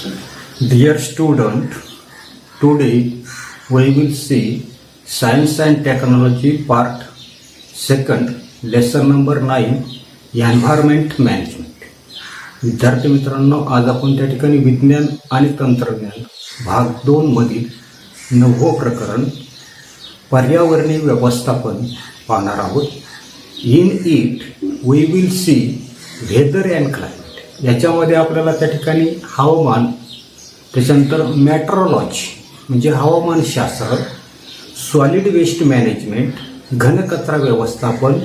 Dear student, today we will see Science and Technology part 2, lesson number 9, Environment Management. विद्यार्थी मित्रांनो, आज आपण त्या ठिकाणी विज्ञान आणि तंत्रज्ञान भाग 2 मधील 9वे प्रकरण पर्यावरणीय व्यवस्थापन पाहणार आहोत. In it we will see weather and climate. याच्यामध्ये आपल्याला त्या ठिकाणी हवामान, त्याच्यानंतर मेट्रोलॉजी म्हणजे हवामानशास्त्र, सॉलिड वेस्ट मॅनेजमेंट घनकचरा व्यवस्थापन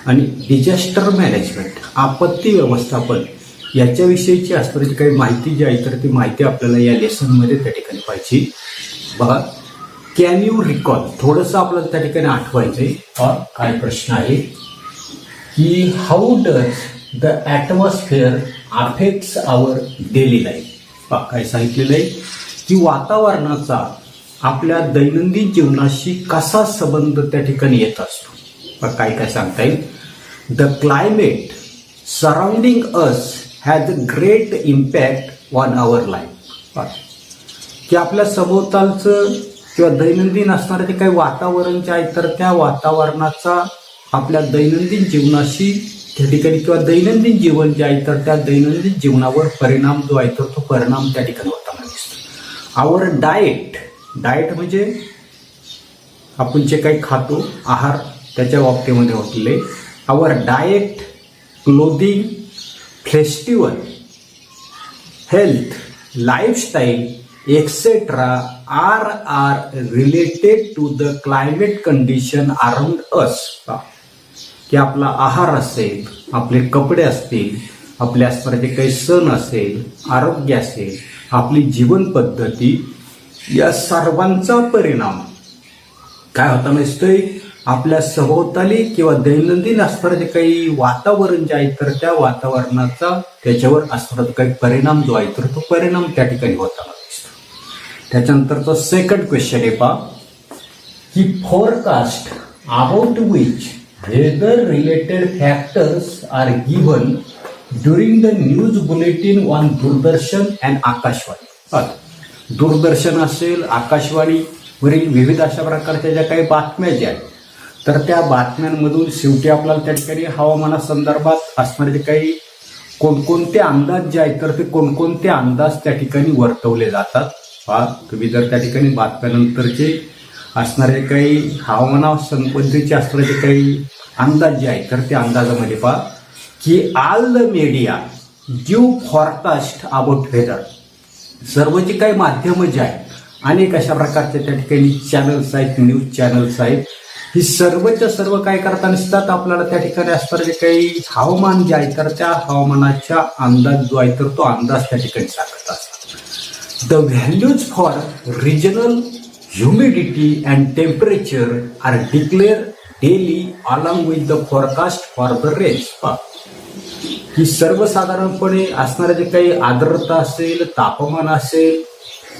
आणि डिझास्टर मॅनेजमेंट आपत्ती व्यवस्थापन याच्याविषयीची असणारी काही माहिती जी आहे तर ती माहिती आपल्याला या लेसनमध्ये त्या ठिकाणी पाहिजे. बघा, कॅन यू रिकॉल, थोडंसं आपल्याला त्या ठिकाणी आठवायचं आहे. काय प्रश्न आहे की how does the atmosphere affects our daily life. काय सांगितलेलं आहे की वातावरणाचा आपल्या दैनंदिन जीवनाशी कसा संबंध त्या ठिकाणी येत असतो. काय काय सांगता येईल. The climate surrounding us has a great impact on our life. की आपल्या सभोवतालचं किंवा दैनंदिन असणारं जे काही वातावरण जे आहे तर त्या वातावरणाचा आपल्या दैनंदिन जीवनाशी त्या ठिकाणी किंवा दैनंदिन जीवन जे आहे तर त्या दैनंदिन जीवनावर परिणाम जो आहे तर तो परिणाम त्या ठिकाणी होताना दिसतो. आवर डाएट, डाएट म्हणजे आपण जे काही खातो आहार त्याच्या बाबतीमध्ये होतले. Our diet, clothing, festival, health, lifestyle etcetera are related to the climate condition around us. की आपला आहार असेल, आपले कपडे असतील, आपल्या असणारे जे काही सण असेल, आरोग्य असेल, आपली जीवन पद्धती या सर्वांचा परिणाम काय होताना दिसतोय आपल्या सभोवताली किंवा दैनंदिन असणारं जे काही वातावरण जे आहे तर त्या वातावरणाचा त्याच्यावर असणारा काही परिणाम जो आहे तर तो परिणाम त्या ठिकाणी होताना दिसतो. त्याच्यानंतरचा सेकंड क्वेश्चन आहे पहा की forecast about which weather related factors are given during the news bulletin on Doordarshan and Akashvani. Doordarshan असेल, आकाशवाणीवरील विविध अशा प्रकारच्या ज्या काही बातम्या ज्या आहेत तर त्या बातम्यांमधून शेवटी आपल्याला त्या ठिकाणी हवामानासंदर्भात असणारे जे काही कोणकोणते अंदाज जे आहेत तर ते कोणकोणते अंदाज त्या ठिकाणी वर्तवले जातात. तुम्ही जर त्या ठिकाणी बातम्यानंतरचे असणारे काही हवामानासंबंधीचे असणारे काही अंदाज जे आहेत तर त्या अंदाजामध्ये पहा की all the media give forecast about whether. सर्व जे काही माध्यमं जे आहेत अनेक अशा प्रकारचे त्या ठिकाणी चॅनल्स आहेत, न्यूज चॅनल्स आहेत, ही सर्वच्या सर्व काय करताना दिसतात आपल्याला त्या ठिकाणी असणारे जे काही हवामान जे आहे तर त्या हवामानाचा अंदाज जो आहे तर तो अंदाज त्या ठिकाणी सांगत असतात. The values for regional humidity and temperature are declared daily along with the forecast for the rains. ही सर्वसाधारणपणे असणारे जे काही आर्द्रता असेल, तापमान असेल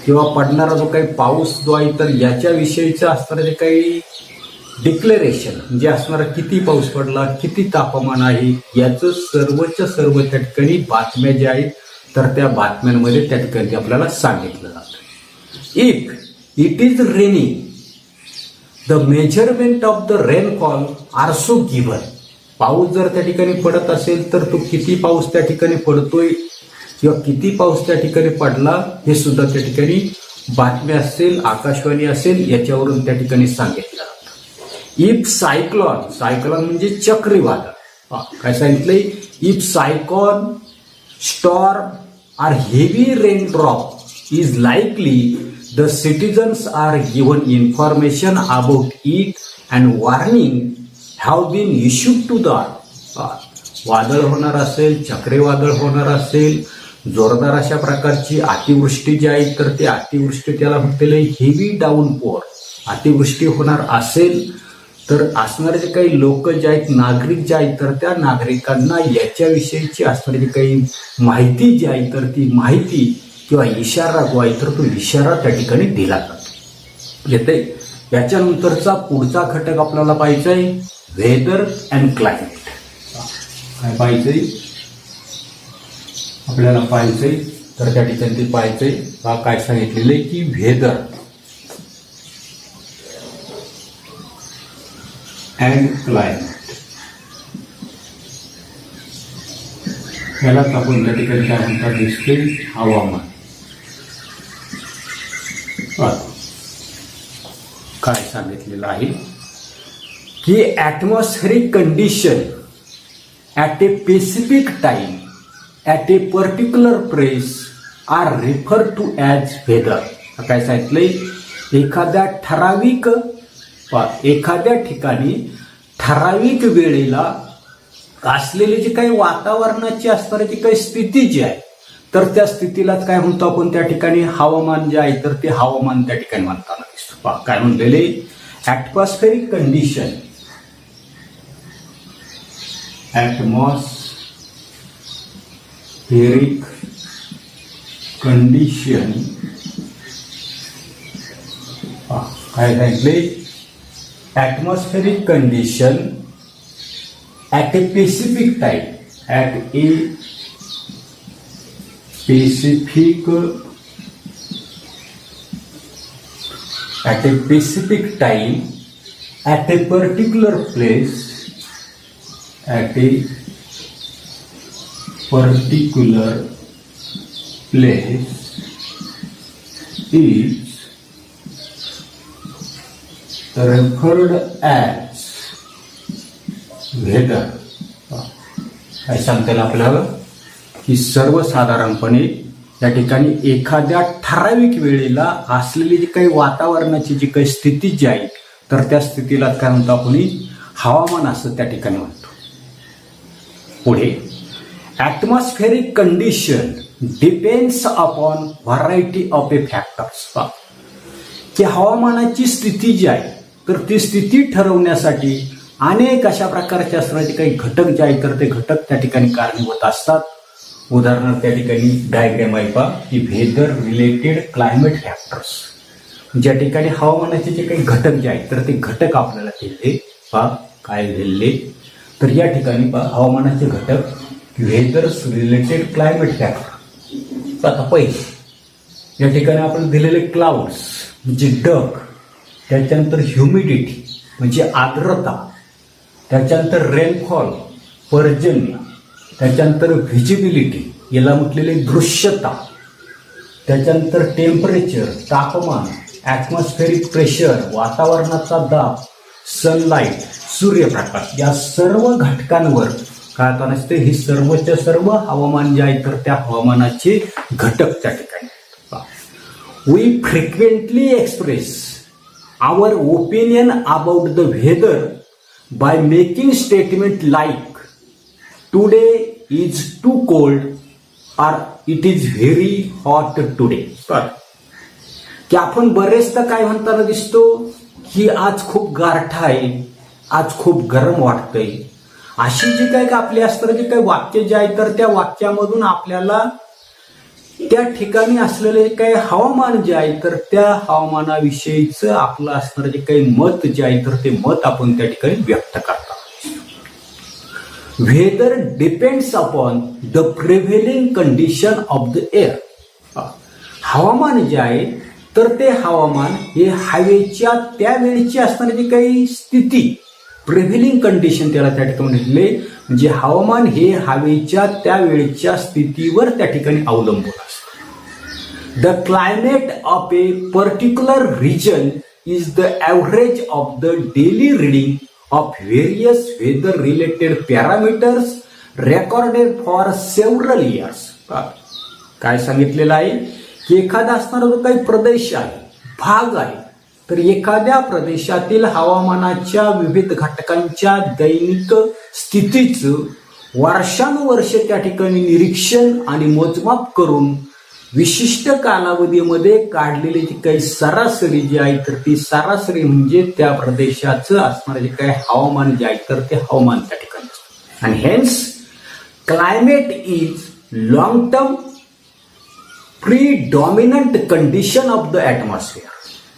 किंवा पडणारा जो काही पाऊस जो आहे तर याच्याविषयीचं असणारं जे काही डिक्लेरेशन म्हणजे असणारा किती पाऊस पडला, किती तापमान आहे याचं सर्वच्या सर्व त्या ठिकाणी बातम्या ज्या आहेत तर त्या बातम्यांमध्ये त्या ठिकाणी आपल्याला सांगितलं जातं. If it is raining, the measurement of the rainfall also given. पाऊस जर त्या ठिकाणी पडत असेल तर तो किती पाऊस त्या ठिकाणी पडतोय किंवा किती पाऊस त्या ठिकाणी पडला हे सुद्धा त्या ठिकाणी बातम्या असेल, आकाशवाणी असेल याच्यावरून त्या ठिकाणी सांगितलं जातं. इफ सायक्लॉन, सायक्लॉन म्हणजे चक्रीवादळ. काय सांगितलंय. If cyclone, storm or heavy rain drop is likely the citizens are given information about it and warning have been issued to the. वादळ होणार असेल, चक्रीवादळ होणार असेल, जोरदार अशा प्रकारची अतिवृष्टी जी आहे तर ते अतिवृष्टी त्याला म्हटलेलं हेवी डाऊनपोर, अतिवृष्टी होणार असेल तर असणारे जे काही लोक जे आहेत, नागरिक जे आहेत तर त्या नागरिकांना याच्याविषयीची असणारी जी काही माहिती जी आहे तर ती माहिती किंवा इशारा जो आहे तर तो इशारा त्या ठिकाणी दिला जातो. येते याच्यानंतरचा पुढचा घटक आपल्याला पाहिजे आहे वेदर अँड क्लायमेट. काय पाहिजे आपल्याला? पाहिजे तर त्या ठिकाणी ते पाहायचंय काय सांगितलेलं आहे की वेदर अँड क्लायमेट, यालाच आपण त्या ठिकाणी काय म्हणतात दिसते हवामान. काय सांगितलेलं आहे की atmospheric condition at a specific time at a particular place are refer to as weather. काय सांगितलंय एखाद्या ठिकाणी ठराविक वेळेला असलेली जी काही वातावरणाची असणारी काही स्थिती जी आहे तर त्या स्थितीलाच काय म्हणतो आपण त्या ठिकाणी हवामान जे आहे तर ते हवामान त्या ठिकाणी म्हणताना दिसतो. काय म्हणलेले ॲटमॉस्फेरिक कंडिशन, ॲटमॉस्फेरिक कंडिशन काय सांगितले atmospheric condition at a specific time at A specific time at a particular place is referred as weather. काय सांगता येईल आपल्याला की सर्वसाधारणपणे या ठिकाणी एखाद्या ठराविक वेळेला असलेली जी काही वातावरणाची जी काही स्थिती जी आहे तर त्या स्थितीला काय म्हणतो आपण हवामान असं त्या ठिकाणी म्हणतो. पुढे atmospheric condition depends upon variety of A factors. की हवामानाची स्थिती जी आहे तर ती स्थिती ठरवण्यासाठी अनेक अशा प्रकारचे असणारे काही घटक जे आहेत तर ते घटक त्या ठिकाणी कारणीभूत असतात. उदाहरणार्थ त्या ठिकाणी डायग्राम आहे पहा की वेदर रिलेटेड क्लायमेट फॅक्टर्स, ज्या ठिकाणी हवामानाचे जे काही घटक जे आहेत तर ते घटक आपल्याला दिले पहा काय दिले तर या ठिकाणी पहा हवामानाचे घटक वेदर रिलेटेड क्लायमेट फॅक्टर. आता पहिले या ठिकाणी आपण दिलेले क्लाउड्स म्हणजे ढग, त्याच्यानंतर ह्युमिडिटी म्हणजे आर्द्रता, त्याच्यानंतर रेनफॉल पर्जन्य, त्याच्यानंतर व्हिजिबिलिटी याला म्हटलेले दृश्यता, त्याच्यानंतर टेम्परेचर तापमान, ॲटमॉस्फेरिक प्रेशर वातावरणाचा दाब, सनलाईट सूर्यप्रकाश, या सर्व घटकांवर काय आता नसते ही सर्वच्या सर्व हवामान जे आहे तर त्या हवामानाचे घटक त्या ठिकाणी. We frequently express our opinion about the weather by making statement like today is too cold or it is very hot today. की आपण बरेचदा काय म्हणताना दिसतो की आज खूप गारठा आहे, आज खूप गरम वाटतंय. अशी जी काय आपली असणारे जे काही वाक्य जे आहे तर त्या वाक्यामधून आपल्याला त्या ठिकाणी असलेले काही हवामान जे आहे तर त्या हवामानाविषयीचं आपलं असणारं जे काही मत जे आहे तर ते मत आपण त्या ठिकाणी व्यक्त करतो. Weather depends upon the prevailing condition of the air. हवामान जे आहे तर ते हवामान हे हवेच्या त्यावेळीची असणारी जी काही स्थिती प्रिव्हेलिंग कंडिशन त्याला त्या ठिकाणी म्हटले म्हणजे हवामान हे हवेच्या त्यावेळेच्या स्थितीवर त्या ठिकाणी अवलंबून असतं. The climate of a particular region is the average of the daily reading of various weather related parameters recorded for several years. काय सांगितलेलं आहे की एखादा असणारा जो काही प्रदेश आहे भाग आहे तर एखाद्या प्रदेशातील हवामानाच्या विविध घटकांच्या दैनिक स्थितीचं वर्षानुवर्ष त्या ठिकाणी निरीक्षण आणि मोजमाप करून विशिष्ट कालावधीमध्ये काढलेली जी काही सरासरी जी आहे तर ती सरासरी म्हणजे त्या प्रदेशाचं असणारं जे काही हवामान जे आहे तर ते हवामान त्या ठिकाणी असतं. आणि hence climate is long term predominant condition of the atmosphere.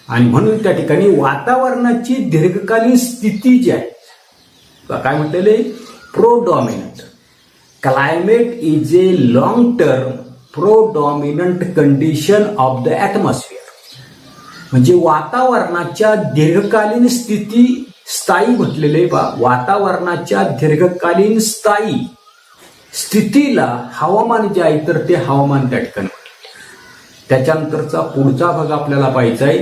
आणि म्हणून त्या ठिकाणी वातावरणाची दीर्घकालीन स्थिती जी आहे काय म्हटलेले predominant. Climate is a long term predominant condition of the atmosphere. म्हणजे वातावरणाच्या दीर्घकालीन स्थिती स्थायी म्हटलेले बा, वातावरणाच्या दीर्घकालीन स्थायी स्थितीला हवामान जे आहे तर ते हवामान त्या ठिकाणी म्हटले. त्याच्यानंतरचा पुढचा भाग आपल्याला पाहिजे आहे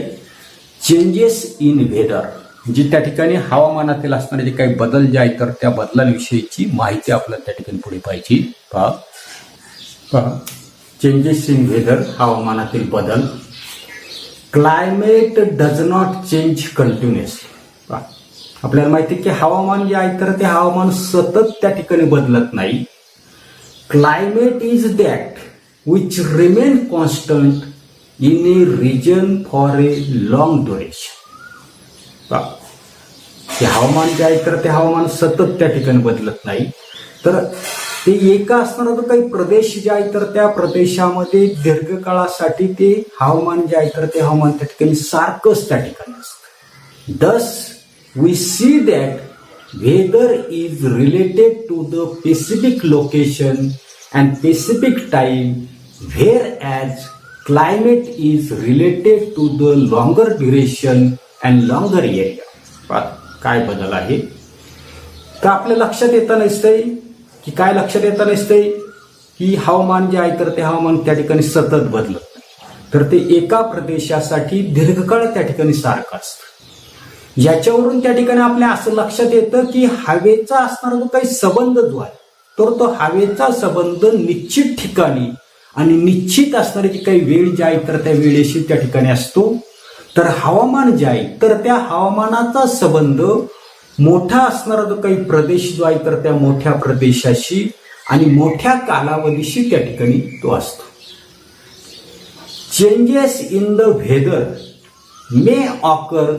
चेंजेस इन वेदर. म्हणजे त्या ठिकाणी हवामानातील असणारे जे काही बदल जे आहेत तर त्या बदलांविषयीची माहिती आपल्याला त्या ठिकाणी पुढे पाहिजे. पहा चेंजेस इन वेदर, हवामानातील बदल. Climate does not change continuously. आपल्याला माहिती आहे की हवामान जे आहे तर ते हवामान सतत त्या ठिकाणी बदलत नाही. Climate is that which remain constant in a region for a long duration. ते हवामान जे आहे तर ते हवामान सतत त्या ठिकाणी बदलत नाही, तर ते एका असणारा जो काही प्रदेश जे आहे तर त्या प्रदेशामध्ये दीर्घकाळासाठी ते हवामान जे आहे तर ते हवामान त्या ठिकाणी सारखंच त्या ठिकाणी असतं. Thus we see that weather is related to the specific location and specific time, whereas climate is related to the longer duration and longer area. काय बदल आहे तर आपल्या लक्षात येतं नसतंय की काय लक्षात येतं नसतंय की हवामान जे आहे तर ते हवामान त्या ठिकाणी सतत बदलत नाही, तर ते एका प्रदेशासाठी दीर्घकाळ त्या ठिकाणी सारखं असतं. याच्यावरून त्या ठिकाणी आपल्या असं लक्षात येतं की हवेचा असणारा जो काही संबंध जो आहे तर तो हवेचा संबंध निश्चित ठिकाणी आणि निश्चित असणारी जी काही वेळ जी आहे तर त्या वेळेशी त्या ठिकाणी असतो. तर हवामान जे आहे तर त्या हवामानाचा संबंध मोठा असणारा जो काही प्रदेश जो आहे तर त्या मोठ्या प्रदेशाशी आणि मोठ्या कालावधीशी त्या ठिकाणी तो असतो. Changes in the weather may occur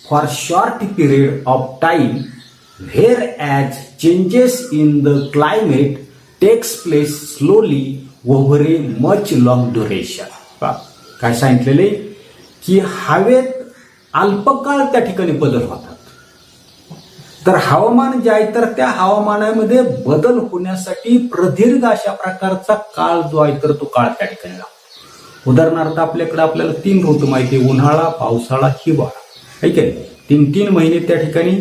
for short period of time, whereas changes in the climate takes place slowly over a much long duration. काय सांगितलेले की हवेत अल्पकाळ त्या ठिकाणी बदल होतात, तर हवामान जे आहे तर त्या हवामानामध्ये बदल होण्यासाठी प्रदीर्घ अशा प्रकारचा काळ जो आहे तर तो काळ त्या ठिकाणी लागतो. उदाहरणार्थ आपल्याकडे आपल्याला 3 ऋतू माहिती आहे, उन्हाळा, पावसाळा, हिवाळा. ठीक आहे, 3 महिने त्या ठिकाणी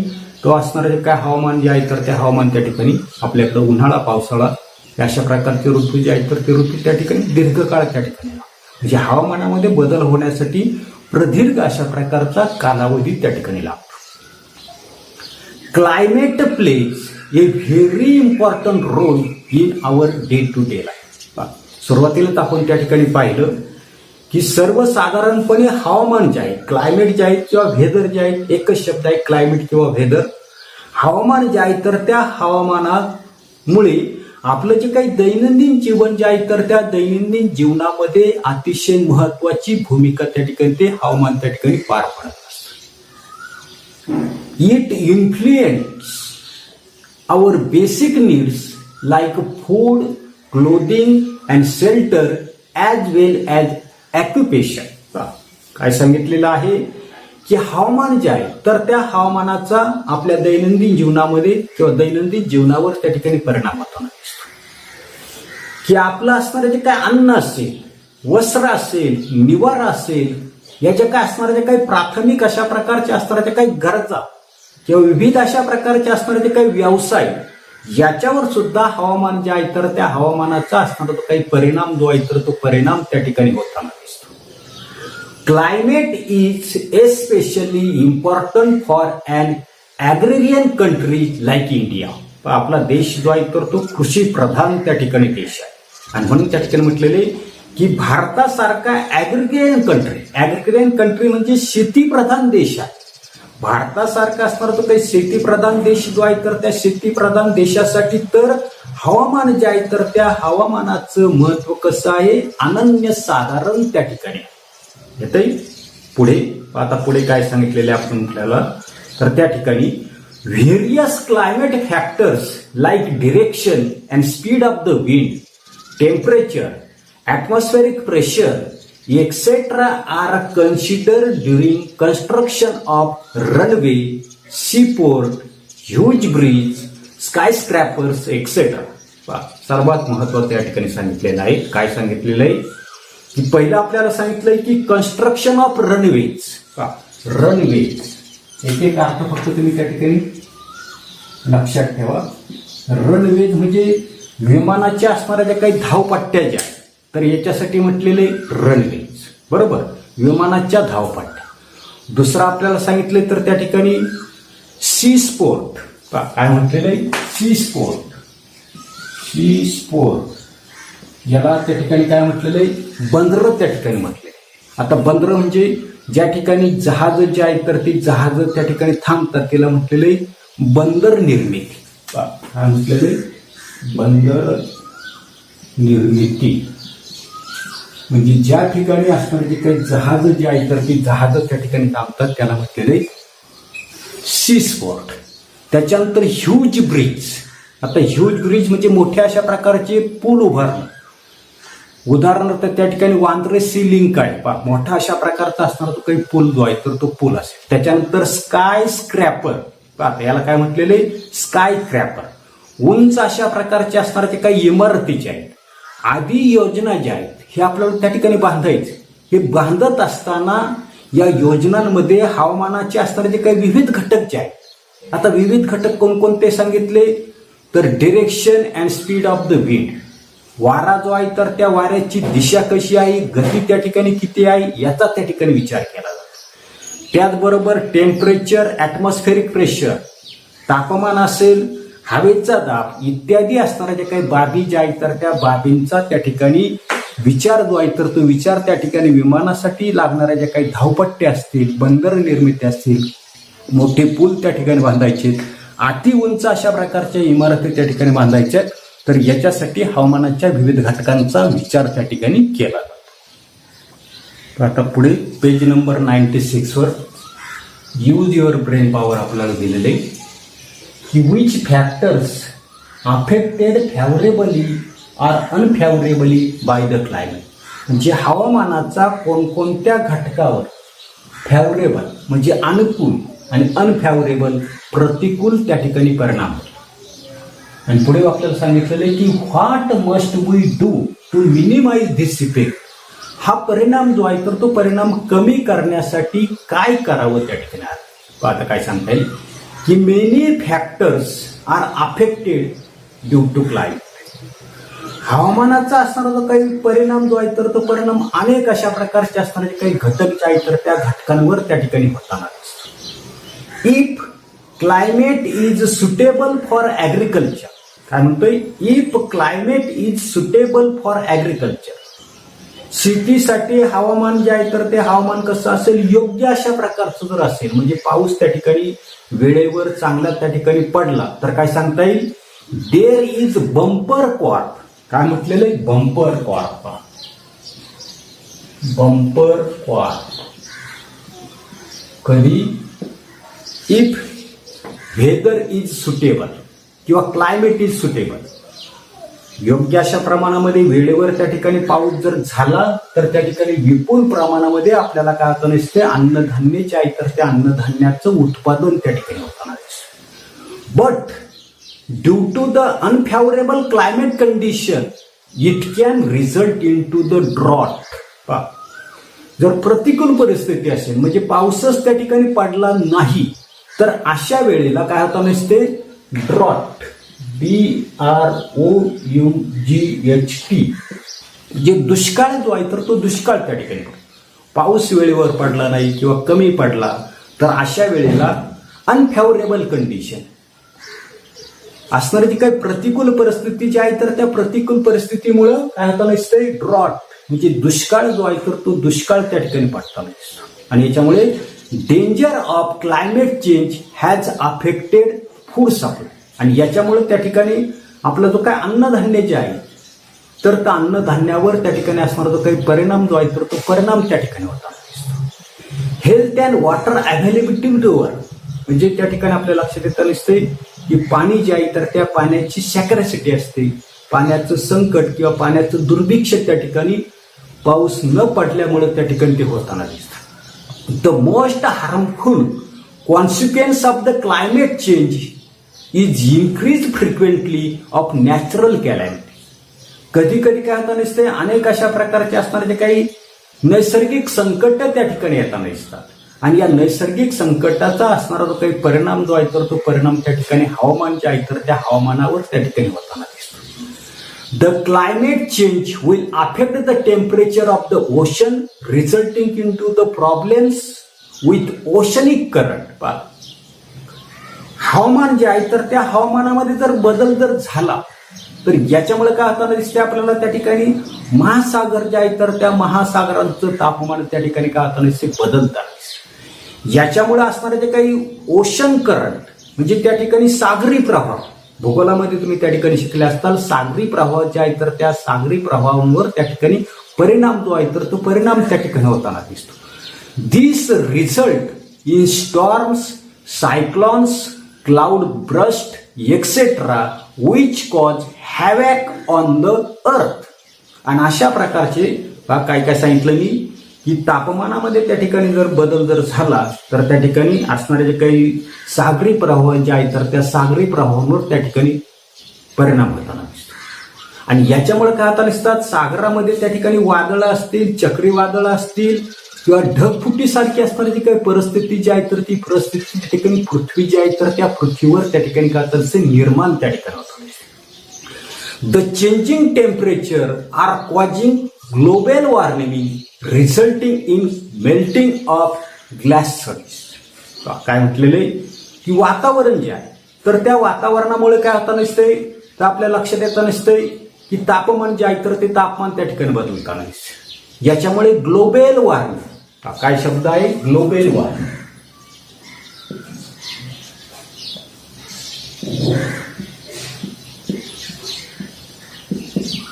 तो असणारे जे काय हवामान जे आहे तर त्या हवामान त्या ठिकाणी आपल्याकडे उन्हाळा, पावसाळा अशा प्रकारचे ऋतू जे आहेत तर ते ऋतू त्या ठिकाणी दीर्घकाळ त्या ठिकाणी म्हणजे हवामानामध्ये बदल होण्यासाठी प्रदीर्घ अशा प्रकारचा कालावधी त्या ठिकाणी लागतो. Climate plays a very important role in our day to day life. सुरुवातीलाच आपण त्या ठिकाणी पाहिलं की सर्वसाधारणपणे हवामान जे आहे, क्लायमेट जे आहे किंवा वेदर जे आहे, एकच शब्द आहे क्लायमेट किंवा वेदर. हवामान जे आहे तर त्या हवामानामुळे आपलं जे काही दैनंदिन जीवन जे आहे तर त्या दैनंदिन जीवनामध्ये अतिशय महत्वाची भूमिका त्या ठिकाणी ते हवामान त्या ठिकाणी पार पडत असतं. It influence our basic needs like food, clothing and shelter as well as occupation. काय सांगितलेलं आहे की हवामान जे आहे तर त्या हवामानाचा आपल्या दैनंदिन जीवनामध्ये किंवा दैनंदिन जीवनावर त्या ठिकाणी परिणाम होताना दिसतो. की आपलं असणारे जे काय अन्न असेल, वस्त्र असेल, निवारा असेल, याच्या काय असणारे जे काही प्राथमिक अशा प्रकारचे असणारे जे काही गरजा किंवा विविध अशा प्रकारचे असणारे जे काही व्यवसाय, याच्यावर सुद्धा हवामान जे आहे तर त्या हवामानाचा असणारा जो काही परिणाम जो आहे तर तो परिणाम त्या ठिकाणी होताना दिसतो. Climate is especially important for an agrarian country like India. आपला देश जो आहे तर तो कृषी प्रधान त्या ठिकाणी देश आहे आणि म्हणून त्या ठिकाणी म्हटलेले की भारतासारखा ॲग्रिकल्चर कंट्री म्हणजे शेतीप्रधान देश आहे. भारतासारखा असणारा तो काही शेतीप्रधान देश जो आहे तर त्या शेतीप्रधान देशासाठी तर हवामान जे आहे तर त्या हवामानाचं महत्व कसं आहे, अनन्यसाधारण त्या ठिकाणी येतंय. पुढे आता पुढे काय सांगितलेले आपण आपल्याला तर त्या ठिकाणी various climate factors like direction and speed of the wind, temperature, atmospheric pressure etc. are considered during construction of runway, seaport, huge bridge, skyscrapers etc. सर्वात महत्वाचं या ठिकाणी सांगितलेलं आहे. काय सांगितलेलं आहे की पहिलं आपल्याला सांगितलंय की कन्स्ट्रक्शन ऑफ रनवेज. रनवेज एक एक अर्थ फक्त तुम्ही त्या ठिकाणी लक्षात ठेवा. रनवेज म्हणजे विमानाच्या असणाऱ्या ज्या काही धावपट्ट्या ज्या, तर याच्यासाठी म्हटलेले रनवेज, बरोबर, विमानाच्या धावपट्ट्या. दुसरं आपल्याला सांगितले तर त्या ठिकाणी सी स्पोर्ट. काय म्हटलेलं आहे? C sport. सी स्पोर्ट याला त्या ठिकाणी काय म्हटलेलं आहे? बंदरं त्या ठिकाणी म्हटले. आता बंदरं म्हणजे ज्या ठिकाणी जहाज जे आहेत तर ती जहाज त्या ठिकाणी थांबतात, त्याला म्हटलेले बंदर निर्मिती. काय म्हटलेले? बंदर निर्मिती. म्हणजे ज्या ठिकाणी असणारे जे काही जहाज जे आहेत तर ती जहाज त्या ठिकाणी थांबतात, त्याला म्हटलेले सी स्पोर्ट. त्याच्यानंतर ह्यूज ब्रिज. आता ह्यूज ब्रिज म्हणजे मोठ्या अशा प्रकारचे पूल उभारणे. उदाहरणार्थ त्या ठिकाणी वांद्रे सी लिंक आहे, मोठा अशा प्रकारचा असणारा तो काही पूल जो आहे तर तो पूल असेल. त्याच्यानंतर स्काय स्क्रॅपर. याला काय म्हटलेले? स्काय क्रॅपर. उंच अशा प्रकारचे असणारे काही इमारतीचे आहेत. आदी योजना ज्या आहेत हे आपल्याला त्या ठिकाणी बांधायचे. हे बांधत असताना या योजनांमध्ये हवामानाचे असणारे जे काही विविध घटक जे आहेत, आता विविध घटक कोणकोणते सांगितले तर direction and speed of the wind. वारा जो आहे तर त्या वाऱ्याची दिशा कशी आहे, गती त्या ठिकाणी किती आहे, याचा त्या ठिकाणी विचार केला जातो. त्याचबरोबर टेम्परेचर, ॲटमॉस्फेरिक प्रेशर, तापमान असेल, हवेचा दाब इत्यादी असणाऱ्या ज्या काही बाबी ज्या आहेत तर त्या बाबींचा त्या ठिकाणी विचार जो आहे तर तो विचार त्या ठिकाणी विमानासाठी लागणाऱ्या ज्या काही धावपट्ट्या असतील, बंदर निर्मिती असतील, मोठे पूल त्या ठिकाणी बांधायचे, अति उंच अशा प्रकारच्या इमारती त्या ठिकाणी बांधायच्या, तर याच्यासाठी हवामानाच्या विविध घटकांचा विचार त्या ठिकाणी केला जातो. आता पुढे page number 96 were use your brain power आपल्याला दिलेले की which factors affected favourably are unfavourably by the climate. म्हणजे हवामानाचा कोणकोणत्या घटकावर फेवरेबल म्हणजे अनुकूल आणि अनफेवरेबल प्रतिकूल त्या ठिकाणी परिणाम होतो. आणि पुढे आपल्याला सांगितलेलं आहे की what must we do to minimise this effect. हा परिणाम जो आहे तर तो परिणाम कमी करण्यासाठी काय करावं त्या ठिकाणी आहे. आता काय सांगता येईल की many factors are affected due to climate. हवामानाचा असणारा जो काही परिणाम जो आहे तर तो परिणाम अनेक अशा प्रकारचे असणारे काही घटक जे आहेत तर त्या घटकांवर त्या ठिकाणी होताना दिसतो. If climate is suitable for agriculture. काय म्हणतोय? If climate is suitable for agriculture. शेतीसाठी हवामान जे आहे तर ते हवामान कसं असेल, योग्य अशा प्रकारचं जर असेल, म्हणजे पाऊस त्या ठिकाणी वेळेवर चांगला त्या ठिकाणी पडला तर काय सांगता येईल, देअर इज बंपर क्रॉप. काय म्हटलेलं आहे? Bumper crop. बंपर क्रॉप कधी? इफ वेदर इज सुटेबल किंवा क्लायमेट इज सुटेबल. योग्य अशा प्रमाणामध्ये वेळेवर त्या ठिकाणी पाऊस जर झाला तर त्या ठिकाणी विपुल प्रमाणामध्ये आपल्याला काय होतं नसते, अन्नधान्य जे आहे तर त्या अन्नधान्याचं उत्पादन त्या ठिकाणी होताना दिसतं. But due to the unfavourable climate condition it can result in to the drought. जर प्रतिकूल परिस्थिती असेल म्हणजे पाऊसच त्या ठिकाणी पडला नाही तर अशा वेळेला काय होता नसते, ड्रॉट. DROUGHT. जे दुष्काळ जो आहे तर तो दुष्काळ त्या ठिकाणी. पाऊस वेळेवर पडला नाही किंवा कमी पडला तर अशा वेळेला अनफेवरेबल कंडिशन असणारी जी काही प्रतिकूल परिस्थिती जी आहे तर त्या प्रतिकूल परिस्थितीमुळं काय होता नसते, ड्रॉट म्हणजे दुष्काळ जो आहे तर तो दुष्काळ त्या ठिकाणी पडताना दिसतो. आणि याच्यामुळे danger of climate change has affected food supply. आणि याच्यामुळे त्या ठिकाणी आपला जो काय अन्नधान्य जे आहे तर त्या अन्नधान्यावर त्या ठिकाणी असणारा जो काही परिणाम जो आहे तर तो परिणाम त्या ठिकाणी होताना दिसतो. हेल्थ अँड वॉटर अव्हेलेबिलिटीवर म्हणजे त्या ठिकाणी आपल्या लक्षात येतं दिसते की पाणी जे आहे तर त्या पाण्याची सॅक्रॅसिटी असते, पाण्याचं संकट किंवा पाण्याचं दुर्भिक्ष त्या ठिकाणी पाऊस न पडल्यामुळे त्या ठिकाणी ते होताना दिसतं. The most harmful consequence of the climate change is increase frequently of natural calamity. कधी कधी काय होतं नसते, अनेक अशा प्रकारचे असणारे जे काही नैसर्गिक संकट त्या ठिकाणी येताना दिसतात. आणि या नैसर्गिक संकटाचा असणारा जो काही परिणाम जो आहे तर तो परिणाम त्या ठिकाणी हवामान जे आहे तर त्या हवामानावर त्या ठिकाणी होताना दिसतो. The climate change will affect the temperature of the ocean resulting in to the problems with oceanic current. हवामान जे आहे तर त्या हवामानामध्ये जर बदल जर झाला तर याच्यामुळे काय होताना दिसते आपल्याला त्या ठिकाणी महासागर जे आहे तर त्या महासागरांचं तापमान त्या ठिकाणी काय होताना दिसते बदलताना. याच्यामुळे असणारे जे काही ओशन करंट म्हणजे त्या ठिकाणी सागरी प्रवाह, भूगोलामध्ये तुम्ही त्या ठिकाणी शिकले असताल, सागरी प्रवाह जे आहे तर त्या सागरी प्रवाहांवर त्या ठिकाणी परिणाम जो आहे तर तो परिणाम त्या ठिकाणी होताना दिसतो. This result in storms, cyclones, cloudburst etcetera which cause havoc on the earth. आणि अशा प्रकारचे काय काय सांगितलं मी की तापमानामध्ये त्या ठिकाणी जर बदल जर झाला तर त्या ठिकाणी असणारे जे काही सागरी प्रवाह जे आहेत तर त्या सागरी प्रवाहांवर त्या ठिकाणी परिणाम होताना दिसतो. आणि याच्यामुळे काय होताना दिसतात, सागरामध्ये त्या ठिकाणी वादळं असतील, चक्रीवादळं असतील किंवा ढगफुटीसारखी असणारी जी काही परिस्थिती जी आहे तर ती परिस्थिती त्या ठिकाणी पृथ्वी जी आहे तर त्या पृथ्वीवर त्या ठिकाणी काय होतं निर्माण त्या ठिकाणी होतं. The changing temperature are causing global warming resulting in melting of glasses. काय म्हटलेले की वातावरण जे आहे तर त्या वातावरणामुळे काय होता नसते तर आपल्या लक्षात येतं नसतंय की तापमान जे आहे तर ते तापमान त्या ठिकाणी बदलताना दिसते. याच्यामुळे ग्लोबल वॉर्मिंग, काय शब्द आहे ग्लोबल वॉर्मिंग.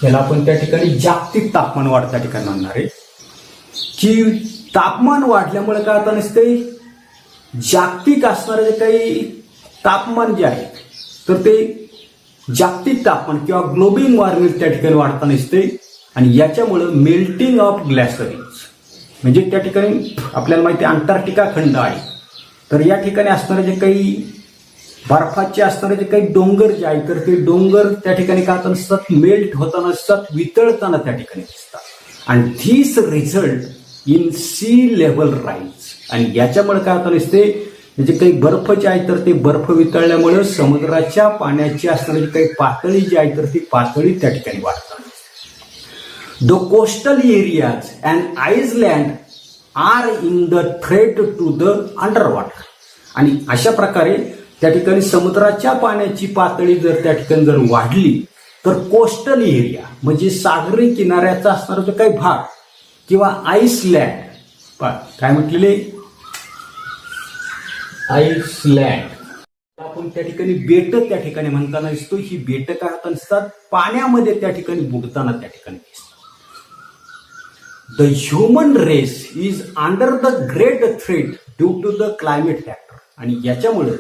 याला आपण त्या ठिकाणी जागतिक तापमान वाढ त्या ठिकाणी म्हणणार आहे की तापमान वाढल्यामुळे काय होतं नसते, जागतिक असणारे जे काही तापमान जे आहे तर ते जागतिक तापमान किंवा ग्लोबल वॉर्मिंग त्या ठिकाणी वाढताना दिसते. आणि याच्यामुळे मेल्टिंग ऑफ ग्लासेस म्हणजे त्या ठिकाणी आपल्याला माहिती आहे अंटार्क्टिका खंड आहे तर या ठिकाणी असणारे जे काही बर्फाचे असणारे जे काही डोंगर जे आहे तर ते डोंगर त्या ठिकाणी काय होताना दिसतात, मेल्ट होताना दिसतात, वितळताना त्या ठिकाणी दिसतात. आणि this result in sea level rise. आणि याच्यामुळे काय होताना दिसते, जे काही बर्फ जे आहे तर ते बर्फ वितळल्यामुळे समुद्राच्या पाण्याची असणारी जी काही पातळी जी आहे तर ती पातळी त्या ठिकाणी वाढतात. The coastal areas and island are in the threat to the under water. आणि अशा प्रकारे त्या ठिकाणी समुद्राच्या पाण्याची पातळी जर त्या ठिकाणी जर वाढली तर कोस्टल एरिया म्हणजे सागरी किनाऱ्याचा असणारा जो काही भाग किंवा आईसलँड, काय म्हटलेले आईसलँड, आपण त्या ठिकाणी बेट त्या ठिकाणी म्हणताना दिसतो. ही बेट काय होताना दिसतात, पाण्यामध्ये त्या ठिकाणी बुडताना त्या ठिकाणी दिसतात. The human race is under the great threat due to the climate factor. आणि याच्यामुळे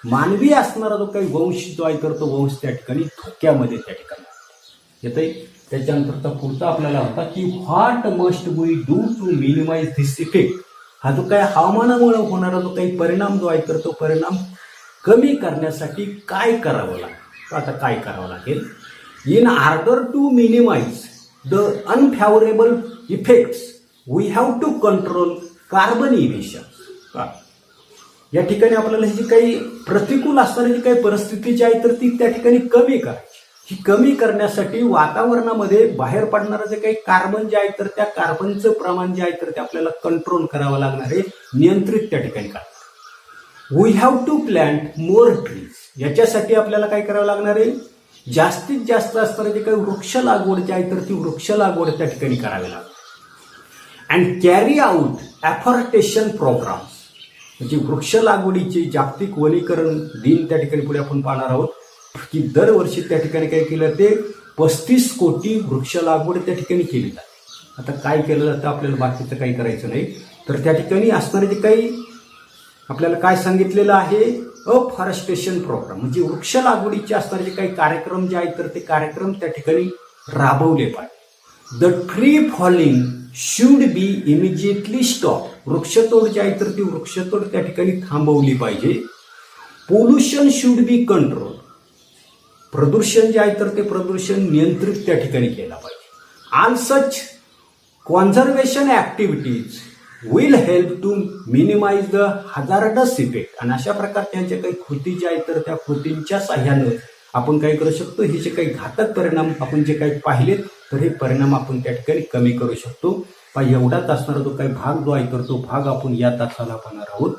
मानवी असणारा जो काही वंश जो आहे तर तो वंश त्या ठिकाणी धोक्यामध्ये त्या ठिकाणी येतोय. त्याच्यानंतरचा पुढचा आपल्याला होता की what must we do to minimise this effect. हा जो काही हवामानामुळे होणारा जो काही परिणाम जो आहे तर तो परिणाम कमी करण्यासाठी काय करावं लागेल. आता काय करावं लागेल, in order to minimise the unfavourable effects we have to control carbon emission. या ठिकाणी आपल्याला ही जी काही प्रतिकूल असणारी जी काही परिस्थिती जी आहे तर ती त्या ठिकाणी कमी करायची. ही कमी करण्यासाठी वातावरणामध्ये बाहेर पडणारं जे काही कार्बन जे आहे तर त्या कार्बनचं प्रमाण जे आहे तर ते आपल्याला कंट्रोल करावं लागणार आहे, नियंत्रित त्या ठिकाणी करावं. We have to plant more trees. याच्यासाठी आपल्याला काय करावं लागणार आहे, जास्तीत जास्त असणारे जे काही वृक्ष लागवड जी आहे तर ती वृक्ष लागवड त्या ठिकाणी करावी लागते. And carry out afforestation programmes म्हणजे वृक्ष लागवडीचे जागतिक वनीकरण दिन त्या ठिकाणी पुढे आपण पाहणार आहोत की दरवर्षी त्या ठिकाणी काय केलं ते 35 कोटी वृक्ष लागवड त्या ठिकाणी केली जाते. आता काय केलं जातं आपल्याला बाकीचं काही करायचं नाही तर त्या ठिकाणी असणारे जे काही आपल्याला काय सांगितलेलं आहे अफॉरेस्टेशन प्रोग्राम म्हणजे वृक्ष लागवडीचे असणारे जे काही कार्यक्रम जे आहेत तर ते कार्यक्रम त्या ठिकाणी राबवले पाहिजे. The tree falling should be immediately stop. वृक्षतोड जी आहे तर ती वृक्षतोड त्या ठिकाणी थांबवली पाहिजे. Pollution should be control. प्रदूषण जे आहे तर ते प्रदूषण नियंत्रित त्या ठिकाणी केलं पाहिजे. All such conservation activities will help to minimise the hazardous effect. आणि अशा प्रकारच्या ज्या काही कृती ज्या आहेत तर त्या कृतींच्या साह्यानं आपण काय करू शकतो, हे जे काही घातक परिणाम आपण जे काही पाहिलेत तर हे परिणाम आपण त्या ठिकाणी कमी करू शकतो. पण एवढाच असणारा जो काही भाग जो आहे तर तो भाग आपण या तासाला पाहणार आहोत.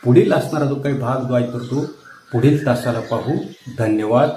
पुढील असणारा जो काही भाग जो आहे तर तो पुढील तासाला पाहू. धन्यवाद.